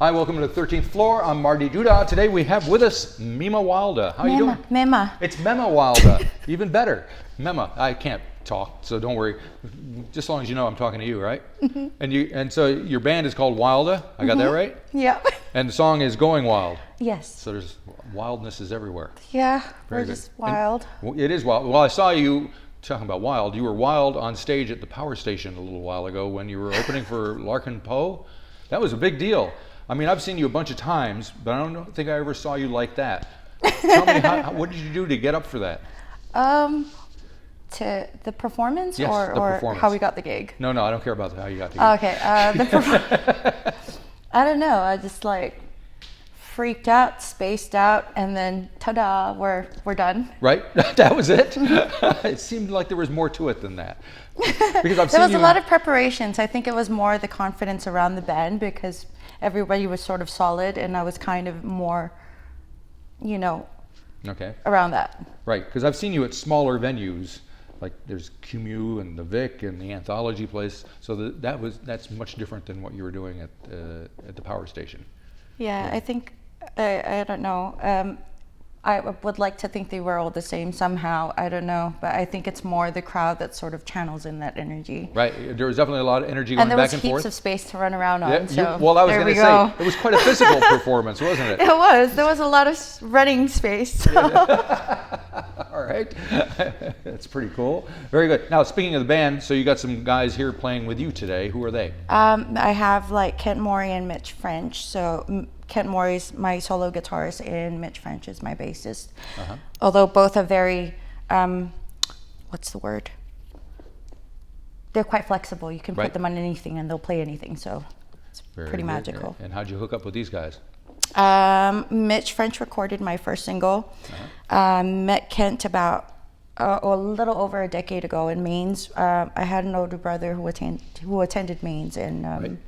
Hi, welcome to the 13th floor. I'm Marty Duda. Today we have with us Mema Wilda. How are you doing? Mema. It's Mema Wilda. Even better. Mema. I can't talk, so don't worry. Just as long as you know I'm talking to you, right? Mm-hmm. And so your band is called Wilda. I got that right? Yeah. And the song is Going Wild. Yes. So there's wildness is everywhere. Yeah, Very we're good. just wild. And it is wild. Well, I saw you talking about wild. You were wild on stage at the power station a little while ago when you were opening for Larkin Poe. That was a big deal. I mean, I've seen you a bunch of times, but I don't think I ever saw you like that. Tell me, what did you do to get up for that? To the performance, Yes, or, the performance. How we got the gig? No, I don't care about how you got the gig. Okay, I don't know. I just like freaked out, spaced out, and then ta-da, we're done. Right? That was it? It seemed like there was more to it than that. Because I've seen There was you a lot of preparations. I think it was more the confidence around the band because everybody was sort of solid, and I was kind of more, Okay. around that. Right, because I've seen you at smaller venues, like there's QMU and the Vic and the Anthology place. So that's much different than what you were doing at the power station. Yeah, I think I don't know. I would like to think they were all the same somehow. I don't know, but I think it's more the crowd that sort of channels in that energy. Right, there was definitely a lot of energy going back and forth. And there was heaps of space to run around on. Yeah, So well, I was there going we to say, go. it was quite a physical performance, wasn't it? It was. There was a lot of running space. All right, that's pretty cool. Very good. Now, speaking of the band, so you got some guys here playing with you today. Who are they? I have like Kent Morey and Mitch French. So Kent Morey's my solo guitarist and Mitch French is my bassist. Uh-huh. Although both are very, what's the word? They're quite flexible. You can put them on anything and they'll play anything. So it's pretty magical. And how'd you hook up with these guys? Mitch French recorded my first single. Met Kent about a little over a decade ago in Mainz. I had an older brother who attended Mainz, and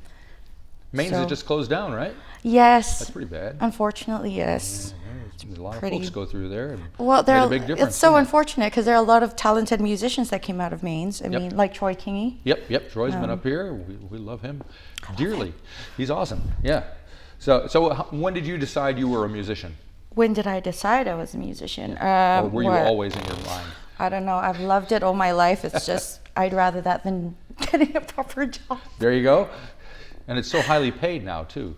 Mainz has just closed down, right? Yes. That's pretty bad. Unfortunately, yes. A lot of folks go through there. And well, made a big difference. It's so unfortunate because there are a lot of talented musicians that came out of Mainz. I mean, like Troy Kingy. Yep. Troy's been up here. We love him dearly. He's awesome. Yeah. So when did you decide you were a musician? When did I decide I was a musician? Or were you always in your mind? I don't know. I've loved it all my life. It's just I'd rather that than getting a proper job. There you go. And it's so highly paid now too.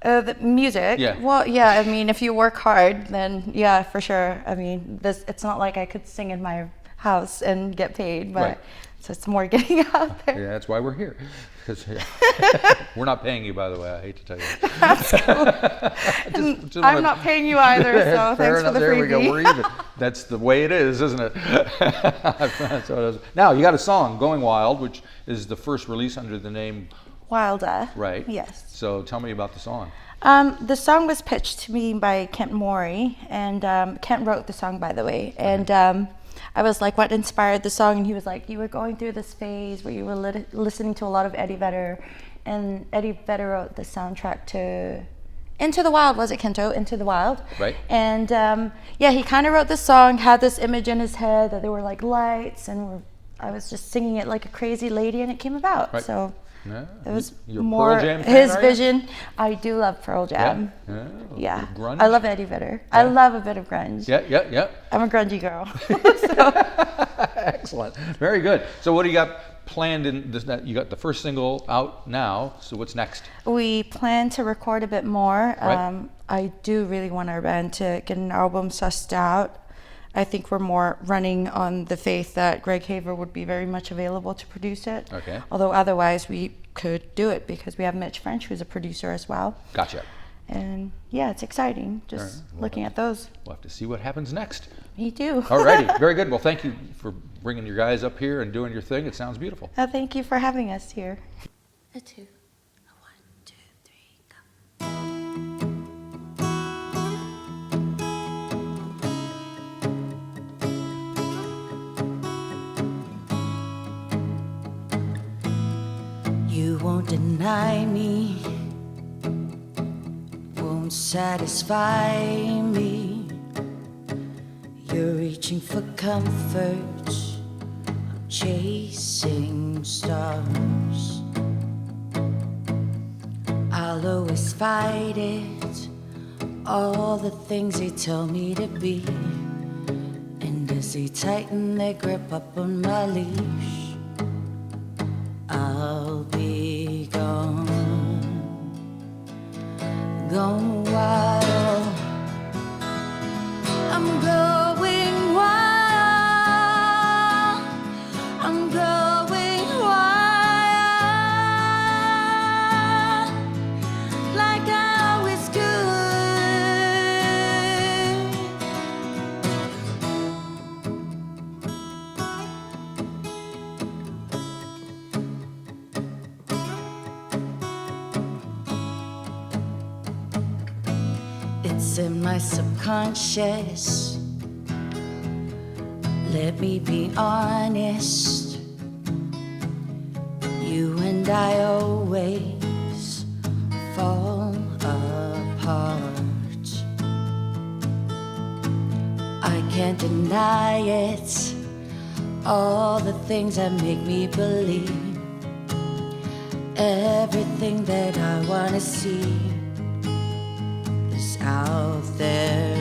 The music? Yeah. Well, yeah, I mean, if you work hard, then yeah, for sure. I mean, it's not like I could sing in my house and get paid, but so it's more getting out there. Yeah, that's why we're here. We're not paying you, by the way. I hate to tell you. That's cool. I'm not paying you either, so thanks for the freebie. There we go. We're even. That's the way it is, isn't it? So it is. Now, you got a song, Going Wild, which is the first release under the name Wilda. Right. Yes. So tell me about the song. The song was pitched to me by Kent Morey, and Kent wrote the song, by the way. And I was like, what inspired the song? And he was like, you were going through this phase where you were listening to a lot of Eddie Vedder, and Eddie Vedder wrote the soundtrack to Into the Wild. Was it Kento? Into the Wild. Right. And he kind of wrote this song, had this image in his head that there were like lights, and I was just singing it like a crazy lady, and it came about. Right. So. Yeah. It was You're more Pearl Jam fan, his vision. I do love Pearl Jam. Yeah. Grunge? I love Eddie Vedder. Yeah. I love a bit of grunge. Yeah. I'm a grungy girl. Excellent. Very good. So what do you got planned in this? You got the first single out now. So what's next? We plan to record a bit more. Right. I do really want our band to get an album sussed out. I think we're more running on the faith that Greg Haver would be very much available to produce it. Okay. Although otherwise we could do it because we have Mitch French, who's a producer as well. Gotcha. And yeah, it's exciting just looking at those. We'll have to see what happens next. Me too. Alrighty, very good. Well, thank you for bringing your guys up here and doing your thing. It sounds beautiful. Thank you for having us here. A two, a 1, 2, 3, go. You won't deny me, won't satisfy me. You're reaching for comfort, I'm chasing stars. I'll I'll always fight it. All the things they tell me to be. And as they tighten their grip up on my leash, I'll be gone, gone wild. I'm going wild. I'm going wild, like I always could. It's in my subconscious. Let me be honest. You and I always fall apart. I can't deny it. All the things that make me believe everything that I wanna see out there